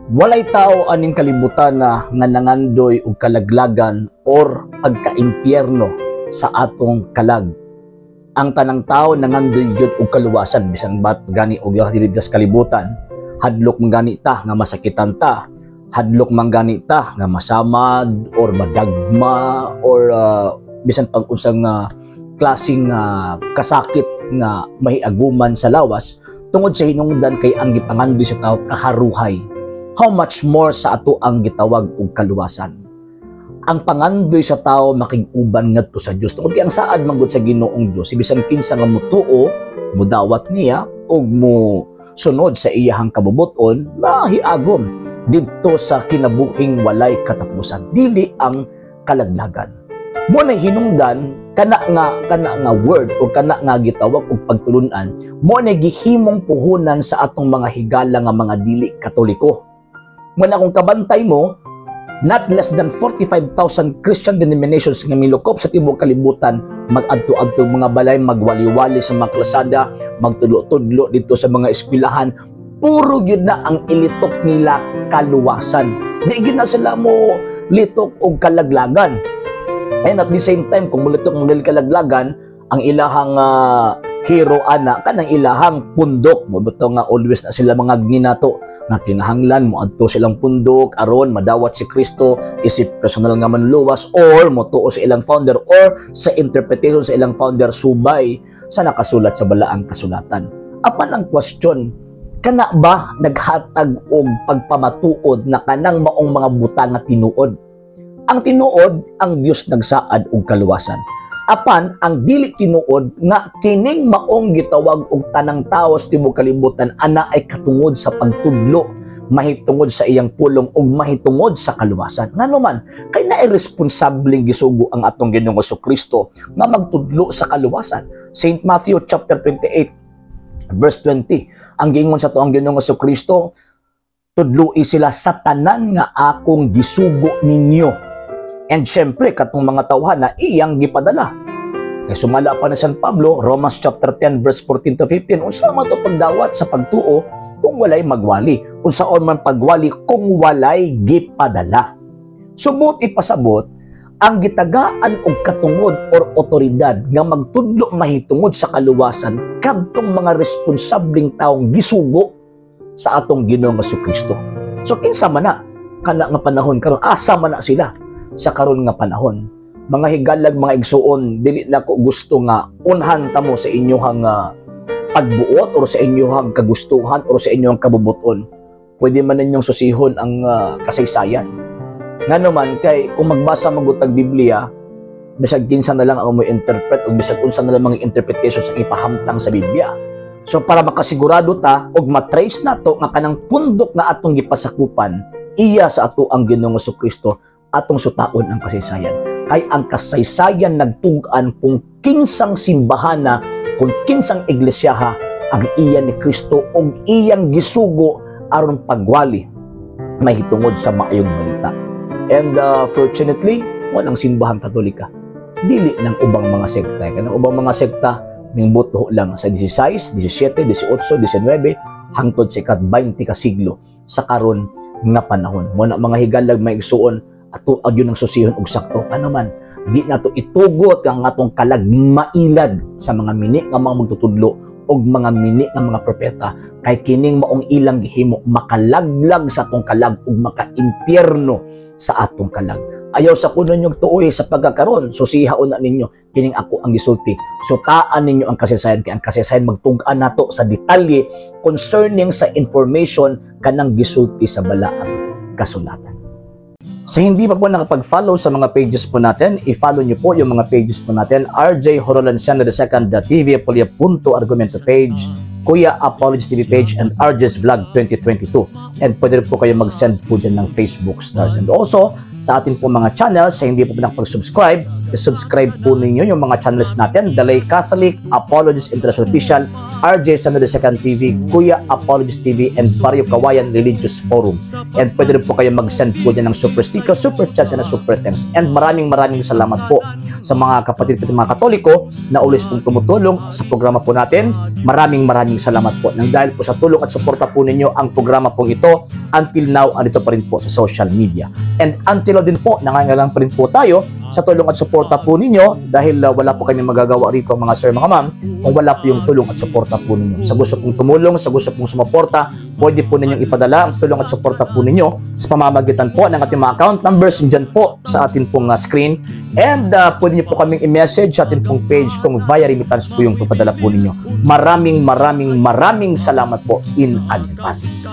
Walay tao aning kalibutan na nga nangandoy og kalaglagan or pagka-impyerno sa atong kalag. Ang tanang tao nangandoy gyud og kaluwasan bisan bat gani og dili sa kalibutan. Hadlok man gani ta nga masakitan ta, hadlok man gani ta nga masamad or madagma or bisan pag unsang klaseng kasakit nga mahiaguman sa lawas tungod sa hinungdan kay ang gipangandoy sa tao kaharuhay. How much more sa ato ang gitawag og kaluwasan. Ang pangandoy sa tao makig-uban ngadto sa Dios. Tungod kay ang saad manggod sa Ginoong Dios, bisan kinsa nga motuo, mudawat niya og mo sunod sa iyahang kabubuton, mahiagom didto sa kinabuhing walay katapusan, dili ang kalaglagan. Mo na hinungdan kana nga word o kana nga gitawag og pagtulunan, mo na gihimong puhunan sa atong mga higala nga mga dili Katoliko. Muna kung kabantay mo, not less than 45,000 Christian denominations nga milukop sa tibuok kalibutan, mag-adto-adto mga balay, magwali-wali sa mga klasada, magtudlo-tudlo dito sa mga eskwelahan, puro yun na ang ilitok nila kaluwasan. Di yun na sila mo litok o kalaglagan. And at the same time, kung mulitok mo nila kalaglagan, ang ilahang hero ana kanang ilahang pundok mo beto nga always na sila mga ginato nga kinahanglan mo adto silang pundok aron madawat si Kristo isip personal nga manluwas or motuo sa ilang founder or sa interpretation sa ilang founder subay sa nakasulat sa balaang kasulatan. Apan ang question, kana ba naghatag og pagpamatuod na kanang maong mga butang nga tinuod? Ang tinuod ang Dios nagsaad og kaluwasan. Apan ang dili tinuod nga kining maong gitawag og tanang tao sa tibuok kalibutan ana ay katungod sa pagtudlo, mahitungod sa iyang pulong ug mahitungod sa kaluwasan. Ngano man kay naay responsableng gisugo ang atong Ginoong Jesucristo nga magtudlo sa kaluwasan. Saint Matthew chapter 28 verse 20. Ang giingon sa tuang Ginoong Jesucristo, tudloi sila sa tanan nga akong gisugo ninyo. And syempre, katong mga tawhan na iyang gipadala. Kay sumala pa na San Pablo, Romans chapter 10, verse 14 to 15, unsa man to pagdawat sa pagtuo kung walay magwali. Unsa man pagwali kung walay gipadala. Subot ipasabot, ang gitagaan og katungod or otoridad nga magtudlo mahitungod sa kaluwasan kadtong mga responsableng taong gisugo sa atong Ginoong Jesucristo. So kinsa man na kana nga panahon karon, asa man na sila sa karon nga panahon. Mga higalag, mga igsuon, dili na ko gusto nga unhan ta mo sa inyohang pagbuot or sa inyohang kagustuhan or sa inyohang kabubuton. Pwede man ninyong susihon ang kasaysayan. Nga naman, kay kung magbasa magutag Biblia, bisag kinsa na lang ang mo interpret o bisag unsa na lang mga interpretations ang ipahamtang sa Biblia. So para makasigurado ta og matrace nato nga kanang pundok nga atong gipasakupan, iya sa ato ang Ginoong Jesucristo atong sutaon ang kasaysayan. Kay ang kasaysayan nagtug-an kung kinsang simbahana, kung kinsang iglesyaha ang iya ni Kristo og iyang gisugo aron pagwali mahitungod sa maayong balita. And fortunately, walang simbahang Katolika. Dili ng ubang mga sekta. Kanang ubang mga sekta mingbuto lang sa 16, 17, 18, 19 hangtod sa ika-20 ka siglo sa karon nga panahon. Muna mga higalag maigsuon ato agyon ang susihon og sakto. Ano man, di nato itugot ang atong kalag mailad sa mga mini nga mga magtutudlo og mga mini nga mga propeta kay kining maong ilang gihimo makalaglag sa atong kalag ug maka-impyerno sa atong kalag. Ayaw sa kuno nyog tuoy sa pagkakaron, susihaon na ninyo kining ako ang gisulti. Sutaan ninyo ang kasaysayan kay ang kasaysayan magtug-an nato sa detalye concerning sa information kanang gisulti sa balaang kasulatan. Sa hindi pa po nakapag-follow sa mga pages po natin, i-follow nyo po yung mga pages po natin, RJ Horolanciano II, TV Apolia Punto Argumento page, Kuya Apologies TV page, and RJ's Vlog 2022. And pwede po kayo mag-send po dyan ng Facebook stars. And also, sa ating po mga channels, sa hindi po nakapag-subscribe, i-subscribe po ninyo yung mga channels natin, The Lay Catholic, Apologies International Official, RJ Sanado Second TV, Kuya Apologist TV, and Barrio Kawayan Religious Forum. And pwede rin po kayo mag-send po dyan ng super sticker, super chats, and super thanks. And maraming salamat po sa mga kapatid at mga Katoliko na ulis pong tumutulong sa programa po natin. Maraming salamat po. Nang dahil po sa tulong at suporta po ninyo, ang programa pong ito, until now, andito pa rin po sa social media. And until now din po, nangangailangan pa rin po tayo sa tulong at suporta po ninyo dahil wala po kami magagawa rito mga sir, mga ma'am, kung wala po yung tulong at suporta po ninyo. Sa gusto pong tumulong, sa gusto pong sumuporta, pwede po ninyong ipadala ang tulong at suporta po ninyo sa pamamagitan po ng ating mga account numbers dyan po sa ating pong screen. And pwede nyo po kaming i-message sa ating pong page kung via remittance po yung papadala po ninyo. Maraming salamat po in advance.